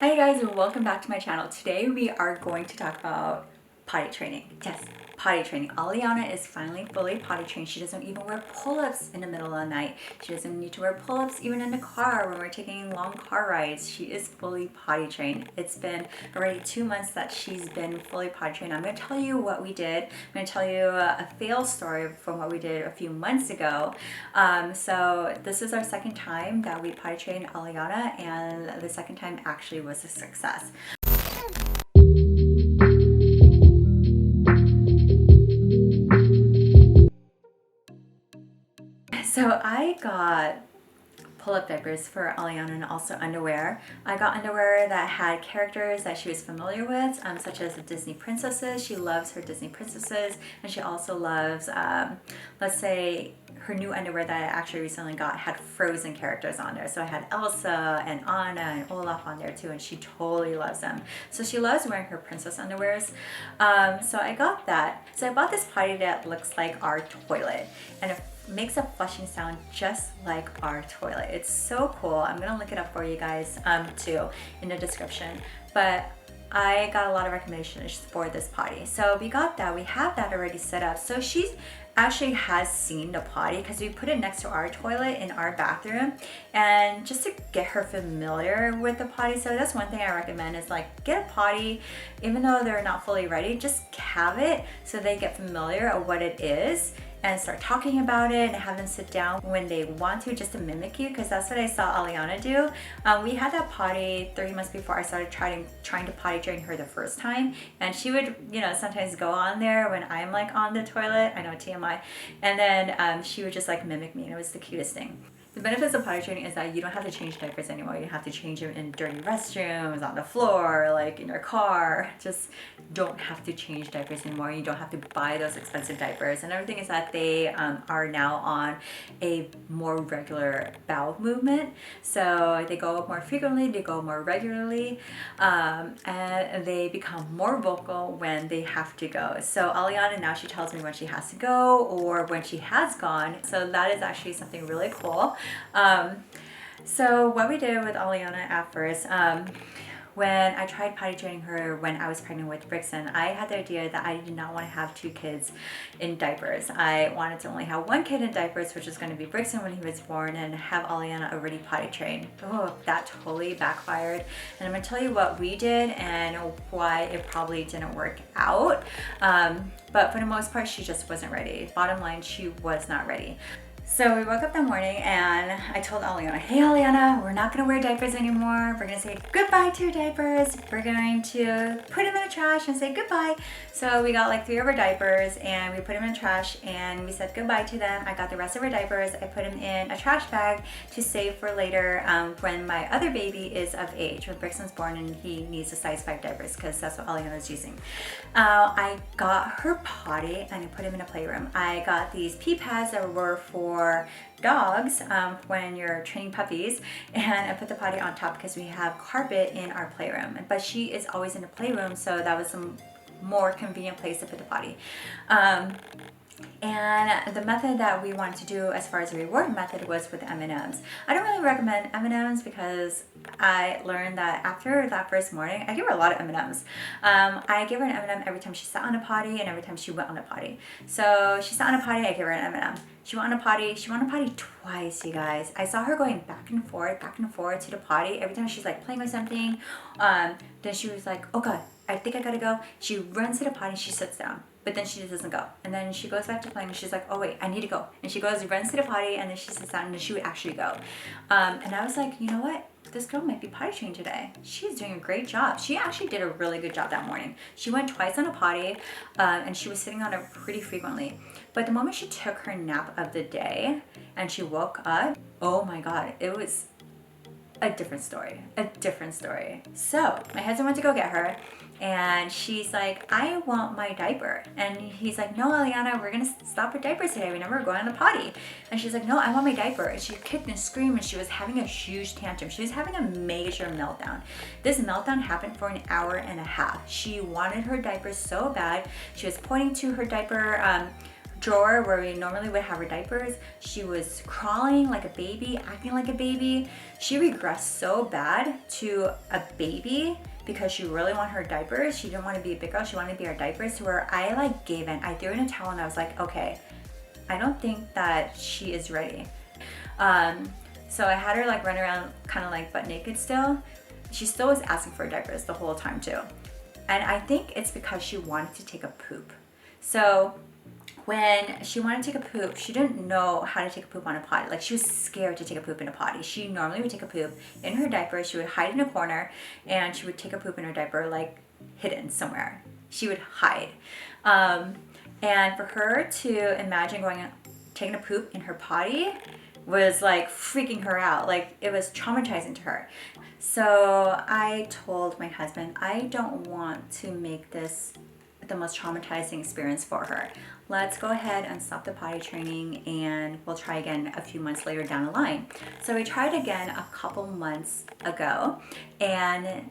Hi guys, and welcome back to my channel. Today we are going to talk about potty training. Yes, potty training. Aliana is finally fully potty trained. She doesn't even wear pull-ups in the middle of the night. She doesn't need to wear pull-ups even in the car when we're taking long car rides. She is fully potty trained. It's been already 2 months that she's been fully potty trained. I'm going to tell you what we did. I'm going to tell you a fail story from what we did a few months ago. So this is our second time that we potty trained Aliana, and the second time actually was a success. So I got pull-up diapers for Aliana and also underwear. I got underwear that had characters that she was familiar with, such as the Disney princesses. She loves her Disney princesses, and she also loves, let's say, her new underwear that I actually recently got had Frozen characters on there. So I had Elsa and Anna and Olaf on there too, and she totally loves them. So she loves wearing her princess underwears. So I got that. So I bought this potty that looks like our toilet, and it makes a flushing sound just like our toilet. It's so cool. I'm gonna link it up for you guys too in the description. But I got a lot of recommendations for this potty. So we got that. We have that already set up. So she's actually has seen the potty because we put it next to our toilet in our bathroom, and just to get her familiar with the potty. So that's one thing I recommend is like get a potty, even though they're not fully ready, just have it so they get familiar of what it is and start talking about it and have them sit down when they want to, just to mimic you, because that's what I saw Aliana do. We had that potty 3 months before I started trying to potty train her the first time, and she would, sometimes go on there when I'm like on the toilet. I know, TMI. And then she would just like mimic me, and it was the cutest thing. The benefits of potty training is that you don't have to change diapers anymore. You don't have to change them in dirty restrooms, on the floor, like in your car. Just don't have to change diapers anymore. You don't have to buy those expensive diapers. And everything is that they are now on a more regular bowel movement. So they go more frequently, they go more regularly, and they become more vocal when they have to go. So Aliana now, she tells me when she has to go or when she has gone. So that is actually something really cool. So what we did with Aliana at first, when I tried potty training her when I was pregnant with Brixon, I had the idea that I did not want to have 2 kids in diapers. I wanted to only have 1 kid in diapers, which is going to be Brixon when he was born, and have Aliana already potty trained. Oh, that totally backfired. And I'm going to tell you what we did and why it probably didn't work out. But for the most part, she just wasn't ready. Bottom line, she was not ready. So we woke up that morning and I told Aliana, hey Aliana, we're not gonna wear diapers anymore. We're gonna say goodbye to your diapers. We're going to put them in the trash and say goodbye. So we got like 3 of our diapers and we put them in the trash and we said goodbye to them. I got the rest of our diapers. I put them in a trash bag to save for later when my other baby is of age, when Brixon's born and he needs a size 5 diapers, because that's what Aliana's using. I got her potty and I put him in a playroom. I got these pee pads that were for dogs when you're training puppies, and I put the potty on top because we have carpet in our playroom, but she is always in the playroom, so that was a more convenient place to put the potty. And the method that we wanted to do as far as the reward method was with M&Ms. I don't really recommend M&Ms because I learned that after that first morning, I give her a lot of M&Ms. I give her an M&M every time she sat on a potty and every time she went on a potty. So she sat on a potty, I give her an M&M. She went on a potty twice, you guys. I saw her going back and forth to the potty. Every time she's like playing with something, then she was like, oh God, I think I gotta go. She runs to the potty, she sits down, but then she doesn't go. And then she goes back to playing and she's like, oh wait, I need to go. And she goes, runs to the potty, and then she sits down and then she would actually go. And I was like, you know what? This girl might be potty trained today. She's doing a great job. She actually did a really good job that morning. She went twice on a potty, and she was sitting on it pretty frequently. But the moment she took her nap of the day and she woke up, oh my God, it was a different story. So my husband went to go get her, and she's like, I want my diaper. And he's like, no, Aliana, we're gonna stop with diapers today. Remember, we're going on the potty. And she's like, no, I want my diaper. And she kicked and screamed, and she was having a huge tantrum. She was having a major meltdown. This meltdown happened for an hour and a half. She wanted her diaper so bad. She was pointing to her diaper drawer where we normally would have her diapers, she was crawling like a baby, acting like a baby. She regressed so bad to a baby because she really wanted her diapers. She didn't want to be a big girl, she wanted to be her diapers, to where I like gave in. I threw in a towel and I was like, okay, I don't think that she is ready. So I had her like run around kind of like butt naked still. She still was asking for diapers the whole time too. And I think it's because she wanted to take a poop. So when she wanted to take a poop, she didn't know how to take a poop on a potty. Like, she was scared to take a poop in a potty. She normally would take a poop in her diaper. She would hide in a corner and she would take a poop in her diaper, like hidden somewhere. She would hide. And for her to imagine taking a poop in her potty was like freaking her out. Like, it was traumatizing to her. So I told my husband, I don't want to make this the most traumatizing experience for her. Let's go ahead and stop the potty training and we'll try again a few months later down the line. So we tried again a couple months ago, and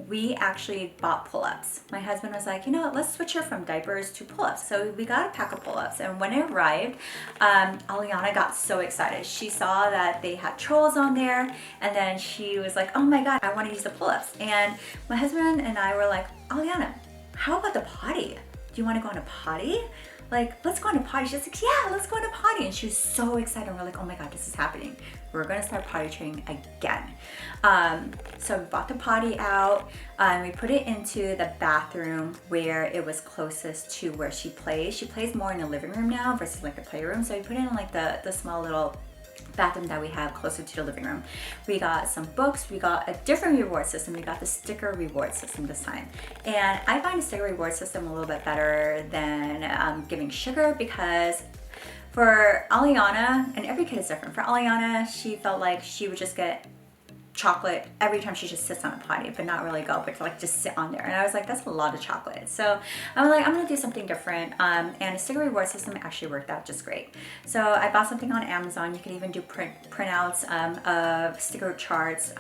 we actually bought pull-ups. My husband was like, you know what, let's switch her from diapers to pull-ups. So we got a pack of pull-ups, and when it arrived, Aliana got so excited. She saw that they had trolls on there, and then she was like, oh my God, I want to use the pull-ups. And my husband and I were like, Aliana, how about the potty? Do you want to go on a potty? Like, let's go on a potty. She's like, yeah, let's go on a potty. And she was so excited. And we're like, oh my God, this is happening. We're going to start potty training again. So we bought the potty out. We put it into the bathroom where it was closest to where she plays. She plays more in the living room now versus like the playroom. So we put it in like the small little bathroom that we have closer to the living room. We got some books. We got a different reward system. We got the sticker reward system this time. And I find the sticker reward system a little bit better than giving sugar, because for Aliana, and every kid is different. For Aliana, she felt like she would just get chocolate every time she just sits on a potty, but not really go, but like just sit on there. And I was like, that's a lot of chocolate. So I was like, I'm gonna do something different. And a sticker reward system actually worked out just great. So I bought something on Amazon. You can even do printouts of sticker charts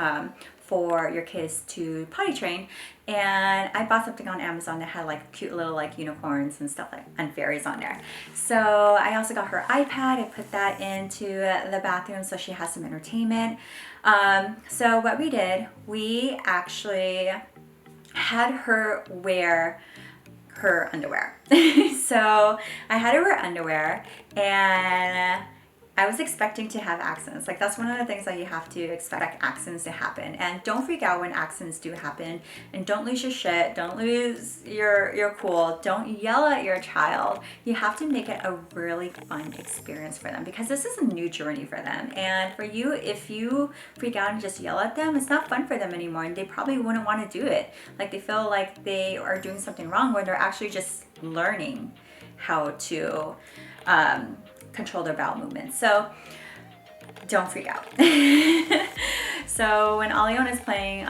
for your kids to potty train. And I bought something on Amazon that had like cute little like unicorns and stuff, like, and fairies on there. So I also got her iPad. I put that into the bathroom so she has some entertainment. So what we did, we actually had her wear her underwear. So I had her wear underwear, and I was expecting to have accidents. Like, that's one of the things that you have to expect accidents to happen. And don't freak out when accidents do happen. And don't lose your shit. Don't lose your cool. Don't yell at your child. You have to make it a really fun experience for them, because this is a new journey for them. And for you, if you freak out and just yell at them, it's not fun for them anymore. And they probably wouldn't want to do it. Like, they feel like they are doing something wrong when they're actually just learning how to control their bowel movements. So don't freak out. So when Aliana is playing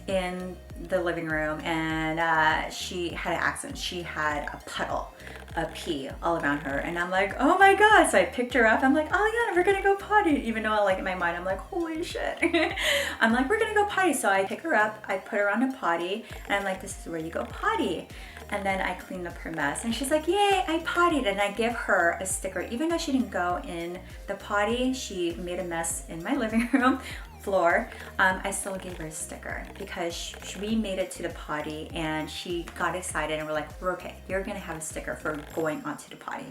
in the living room, and she had an accident, she had a puddle of pee all around her, and I'm like, oh my God. So I picked her up. I'm like, Aliana, we're gonna go potty. Even though, like, in my mind I'm like, holy shit. I'm like, we're gonna go potty. So I pick her up, I put her on a potty, and I'm like, this is where you go potty. And then I cleaned up her mess, and she's like, yay, I pottied. And I give her a sticker. Even though she didn't go in the potty, she made a mess in my living room floor, I still gave her a sticker, because we made it to the potty and she got excited, and we're like, we're okay, you're gonna have a sticker for going onto the potty.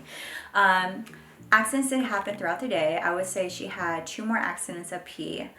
Accidents did happen throughout the day. I would say she had 2 more accidents of pee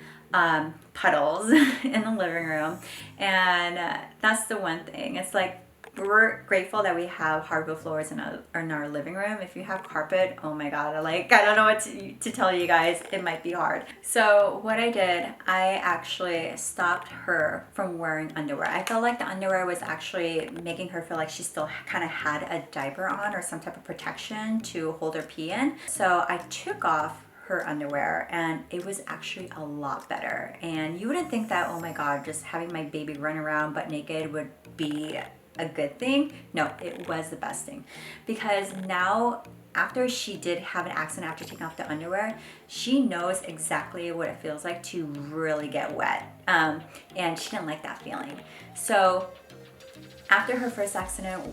puddles in the living room, and that's the one thing. It's like, we're grateful that we have hardwood floors in our living room. If you have carpet, oh my God, I don't know what to tell you guys. It might be hard. So what I did, I actually stopped her from wearing underwear. I felt like the underwear was actually making her feel like she still kind of had a diaper on or some type of protection to hold her pee in. So I took off her underwear, and it was actually a lot better. And you wouldn't think that, oh my God, just having my baby run around butt naked would be a good thing. No, it was the best thing, because now, after she did have an accident after taking off the underwear, she knows exactly what it feels like to really get wet, and she didn't like that feeling. So after her first accident,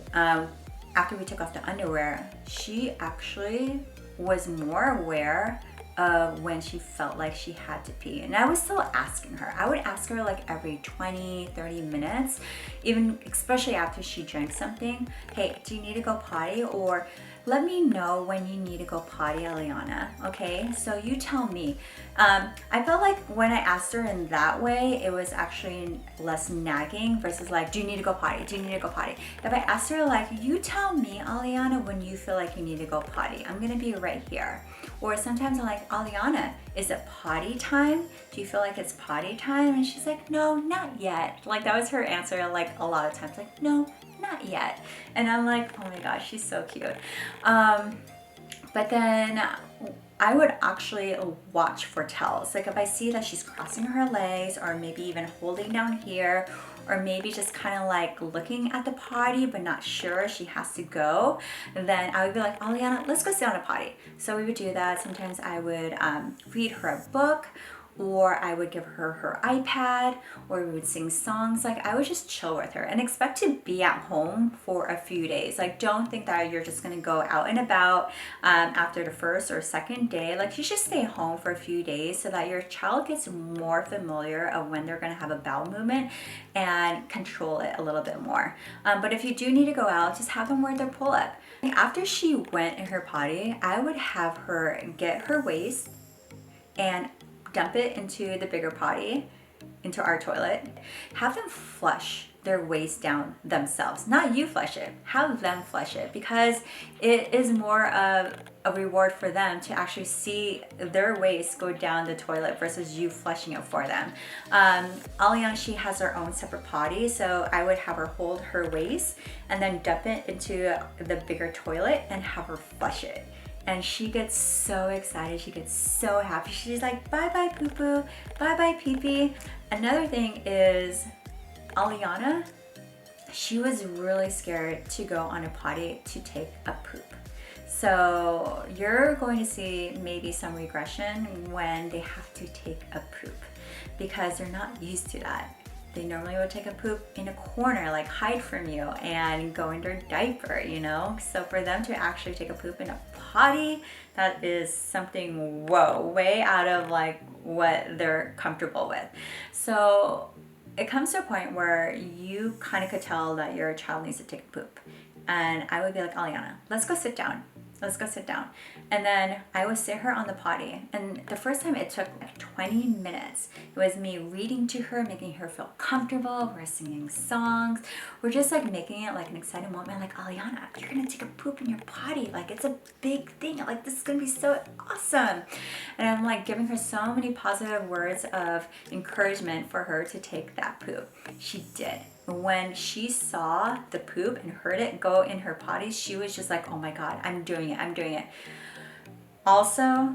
after we took off the underwear, she actually was more aware of when she felt like she had to pee. And I was still asking her. I would ask her like every 20, 30 minutes, even especially after she drank something. Hey, do you need to go potty? Or let me know when you need to go potty, Aliana. Okay, so you tell me. I felt like when I asked her in that way, it was actually less nagging versus like, do you need to go potty? Do you need to go potty? If I asked her like, you tell me, Aliana, when you feel like you need to go potty, I'm gonna be right here. Or sometimes I'm like, Aliana, is it potty time? Do you feel like it's potty time? And she's like, no, not yet. Like that was her answer like a lot of times, like, no, not yet. And I'm like, oh my gosh, she's so cute. But then I would actually watch for tells. Like if I see that she's crossing her legs or maybe even holding down here, or maybe just kind of like looking at the potty but not sure she has to go, then I would be like, Aliana, let's go sit on a potty. So we would do that. Sometimes I would read her a book, or I would give her her iPad, or we would sing songs. Like I would just chill with her and expect to be at home for a few days. Like don't think that you're just gonna go out and about after the first or second day. Like you should stay home for a few days so that your child gets more familiar of when they're gonna have a bowel movement and control it a little bit more. But if you do need to go out, just have them wear their pull-up. After she went in her potty, I would have her get her waist and dump it into the bigger potty, into our toilet. Have them flush their waste down themselves. Not you flush it, have them flush it, because it is more of a reward for them to actually see their waste go down the toilet versus you flushing it for them. Aliana, she has her own separate potty, so I would have her hold her waste and then dump it into the bigger toilet and have her flush it. And she gets so excited, she gets so happy. She's like, bye-bye poo-poo, bye-bye pee-pee. Another thing is Aliana, she was really scared to go on a potty to take a poop. So you're going to see maybe some regression when they have to take a poop because they're not used to that. They normally would take a poop in a corner, like hide from you and go in their diaper, you know? So for them to actually take a poop in a potty, that is something, whoa, way out of like what they're comfortable with. So it comes to a point where you kind of could tell that your child needs to take a poop. And I would be like, Aliana, let's go sit down. Let's go sit down. And then I would sit her on the potty. And the first time it took like 20 minutes. It was me reading to her, making her feel comfortable. We're singing songs. We're just like making it like an exciting moment. Like, Aliana, you're gonna take a poop in your potty. Like it's a big thing. Like this is gonna be so awesome. And I'm like giving her so many positive words of encouragement for her to take that poop. She did. When she saw the poop and heard it go in her potty, she was just like, oh my God, I'm doing it, I'm doing it. Also,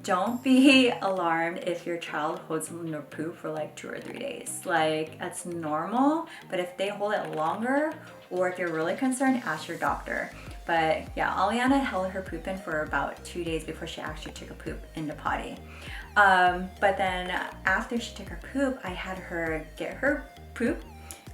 don't be alarmed if your child holds on their poop for like 2 or 3 days. Like, that's normal, but if they hold it longer, or if you're really concerned, ask your doctor. But yeah, Aliana held her poop in for about 2 days before she actually took a poop in the potty. But then after she took her poop, I had her get her poop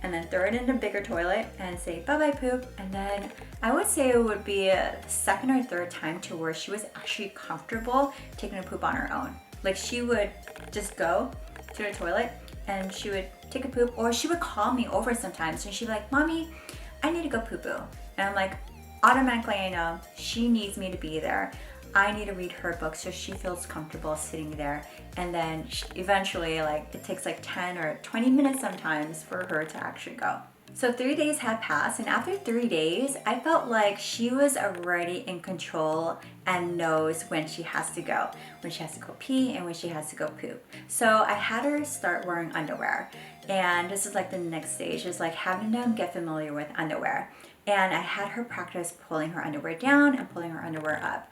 and then throw it in the bigger toilet and say bye-bye poop. And then I would say it would be the second or third time to where she was actually comfortable taking a poop on her own. Like she would just go to the toilet and she would take a poop, or she would call me over sometimes and she'd be like, Mommy, I need to go poo-poo. And I'm like, automatically I know she needs me to be there. I need to read her book so she feels comfortable sitting there. And then eventually, like, it takes like 10 or 20 minutes sometimes for her to actually go. So 3 days had passed, and after 3 days, I felt like she was already in control and knows when she has to go pee and when she has to go poop. So I had her start wearing underwear. And this is like the next stage, is like having them get familiar with underwear. And I had her practice pulling her underwear down and pulling her underwear up.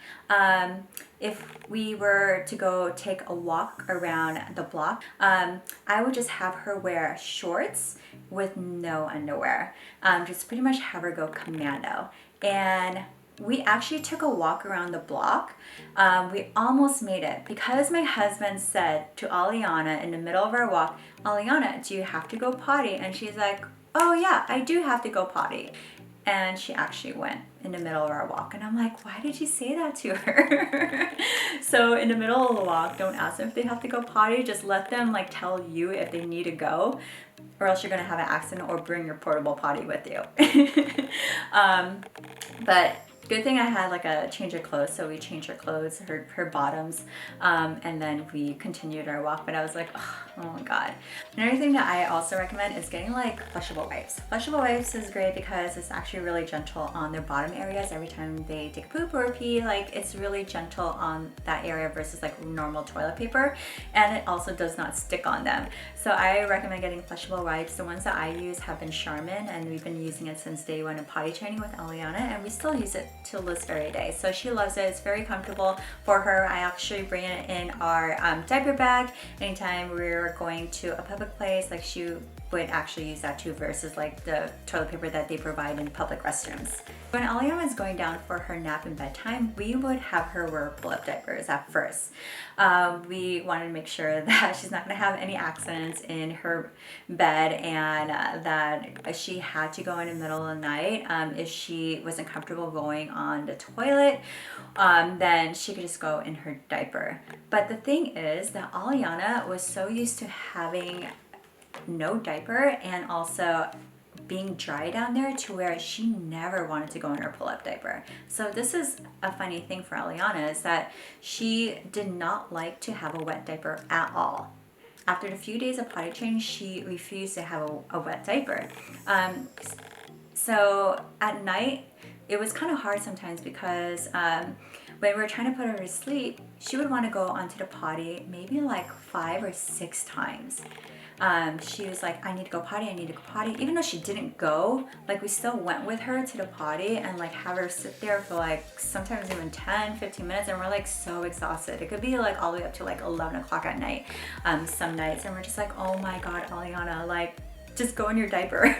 If we were to go take a walk around the block, I would just have her wear shorts with no underwear. Just pretty much have her go commando. And we actually took a walk around the block. We almost made it because my husband said to Aliana in the middle of our walk, Aliana, do you have to go potty? And she's like, oh yeah, I do have to go potty. And she actually went in the middle of our walk. And I'm like, why did you say that to her? So in the middle of the walk, don't ask them if they have to go potty. Just let them like tell you if they need to go, or else you're gonna have an accident, or bring your portable potty with you. But good thing I had like a change of clothes, so we changed her clothes, her bottoms, and then we continued our walk. But I was like, oh my god. Another thing that I also recommend is getting like flushable wipes. Flushable wipes is great because it's actually really gentle on their bottom areas. Every time they take a poop or a pee, like it's really gentle on that area versus like normal toilet paper, and it also does not stick on them. So I recommend getting flushable wipes. The ones that I use have been Charmin, and we've been using it since day one of potty training with Aliana, and we still use it till this very day. So she loves it. It's very comfortable for her. I actually bring it in our diaper bag anytime we're going to a public place. Like she would actually use that too, versus like the toilet paper that they provide in public restrooms. When Aliana was going down for her nap and bedtime, we would have her wear pull-up diapers at first. We wanted to make sure that she's not going to have any accidents in her bed, and that she had to go in the middle of the night. If she wasn't comfortable going on the toilet, then she could just go in her diaper. But the thing is that Aliana was so used to having no diaper and also being dry down there to where she never wanted to go in her pull-up diaper. So this is a funny thing for Aliana, is that she did not like to have a wet diaper at all. After the few days of potty training, she refused to have a wet diaper. So at night, it was kind of hard sometimes because when we were trying to put her to sleep, she would want to go onto the potty maybe like 5 or 6 times. She was like, I need to go potty, I need to go potty. Even though she didn't go, like we still went with her to the potty and like have her sit there for like sometimes even 10, 15 minutes, and we're like so exhausted. It could be like all the way up to like 11 o'clock at night some nights, and we're just like, oh my god, Aliana, like just go in your diaper.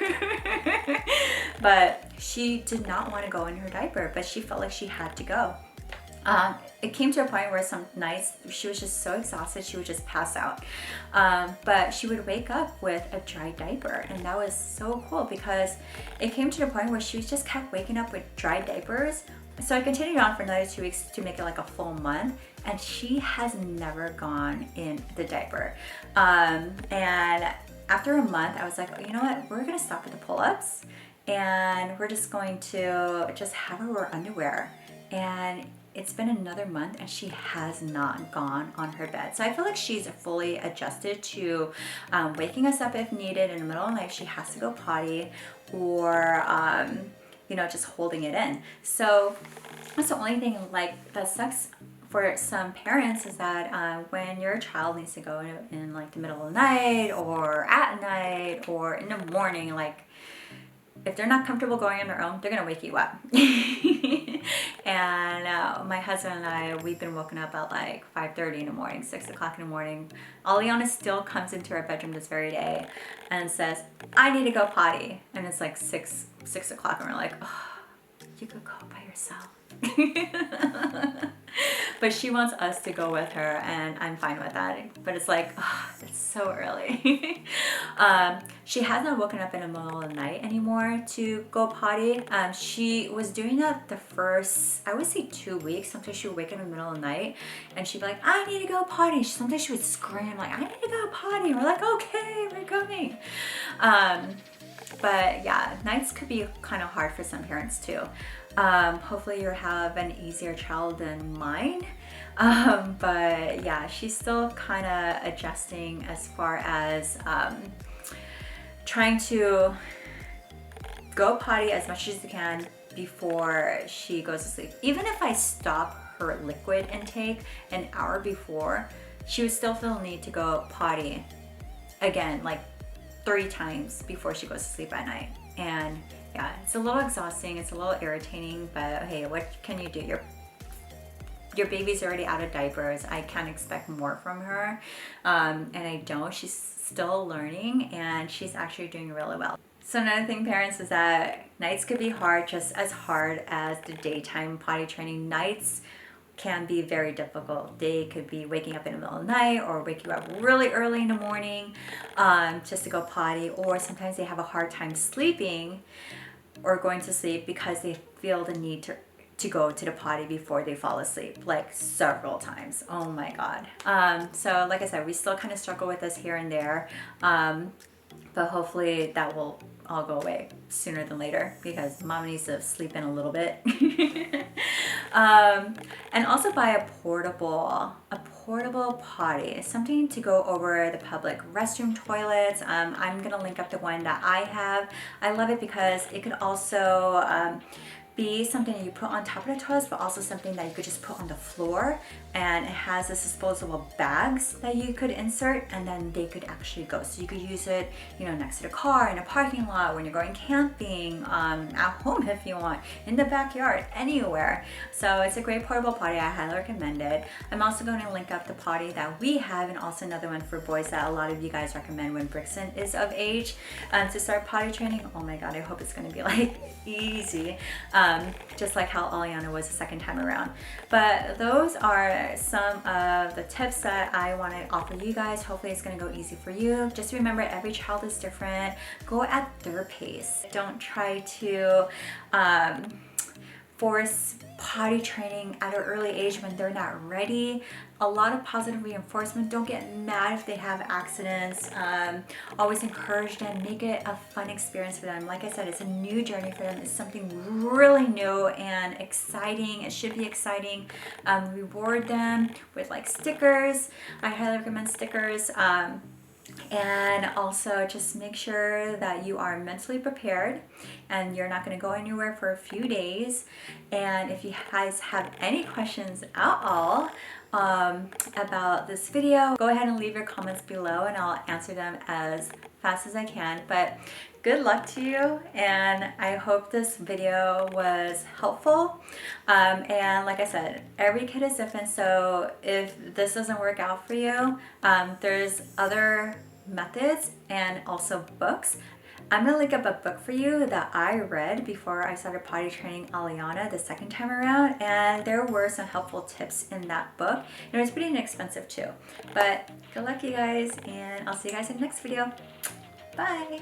But she did not want to go in her diaper, but she felt like she had to go. It came to a point where some nights she was just so exhausted she would just pass out. But she would wake up with a dry diaper, and that was so cool because it came to the point where she just kept waking up with dry diapers. So I continued on for another 2 weeks to make it like a full month, and she has never gone in the diaper. And after a month, I was like, you know what, we're gonna stop with the pull-ups, and we're just going to just have her wear underwear. And it's been another month and she has not gone on her bed. So I feel like she's fully adjusted to waking us up if needed in the middle of the night. She has to go potty, or you know, just holding it in. So that's the only thing like that sucks for some parents, is that when your child needs to go in like the middle of the night or at night or in the morning, like if they're not comfortable going on their own, they're gonna wake you up. And my husband and I, we've been woken up at like 5:30 in the morning, 6 o'clock in the morning. Aliana still comes into our bedroom this very day and says, I need to go potty. And it's like 6 o'clock, and we're like, oh, you could go by yourself. But she wants us to go with her, and I'm fine with that. But it's like, oh, it's so early. She has not woken up in the middle of the night anymore to go potty. She was doing that the first, I would say 2 weeks. Sometimes she would wake up in the middle of the night and she'd be like, I need to go potty. Sometimes she would scream like, I need to go potty. And we're like, okay, we're coming. But yeah, nights could be kind of hard for some parents too. Hopefully you have an easier child than mine. But yeah, she's still kind of adjusting as far as trying to go potty as much as you can before she goes to sleep. Even if I stop her liquid intake an hour before, she would still feel the need to go potty again, like 3 times before she goes to sleep at night. And yeah, it's a little exhausting, it's a little irritating, but hey, what can you do? Your baby's already out of diapers. I can't expect more from her, and I don't. She's still learning, and she's actually doing really well. So another thing, parents, is that nights could be hard, just as hard as the daytime potty training. Nights can be very difficult. They could be waking up in the middle of the night or wake you up really early in the morning just to go potty, or sometimes they have a hard time sleeping or going to sleep because they feel the need to go to the potty before they fall asleep, like several times. Oh my God. So like I said, we still kind of struggle with this here and there, but hopefully that will all go away sooner than later because mom needs to sleep in a little bit. And also buy a portable potty, something to go over the public restroom toilets. I'm gonna link up the one that I have. I love it because it could also be something that you put on top of the toilets, but also something that you could just put on the floor, and it has this disposable bags that you could insert and then they could actually go. So you could use it, you know, next to the car, in a parking lot, when you're going camping, at home if you want, in the backyard, anywhere. So it's a great portable potty. I highly recommend it. I'm also going to link up the potty that we have and also another one for boys that a lot of you guys recommend when Brixon is of age to start potty training. Oh my God, I hope it's going to be like easy. Just like how Aliana was the second time around. But those are some of the tips that I want to offer you guys. Hopefully it's going to go easy for you. Just remember, every child is different. Go at their pace. Don't try to force potty training at an early age when they're not ready. A lot of positive reinforcement. Don't get mad if they have accidents. Always encourage them, make it a fun experience for them. Like I said, it's a new journey for them. It's something really new and exciting. It should be exciting. Reward them with like stickers. I highly recommend stickers. And also just make sure that you are mentally prepared and you're not going to go anywhere for a few days. And if you guys have any questions at all about this video, go ahead and leave your comments below and I'll answer them as fast as I can. But good luck to you, and I hope this video was helpful. And like I said, every kid is different, so if this doesn't work out for you, there's other methods and also books. I'm gonna link up a book for you that I read before I started potty training Aliana the second time around, and there were some helpful tips in that book. And it was pretty inexpensive too. But good luck, you guys, and I'll see you guys in the next video. Bye!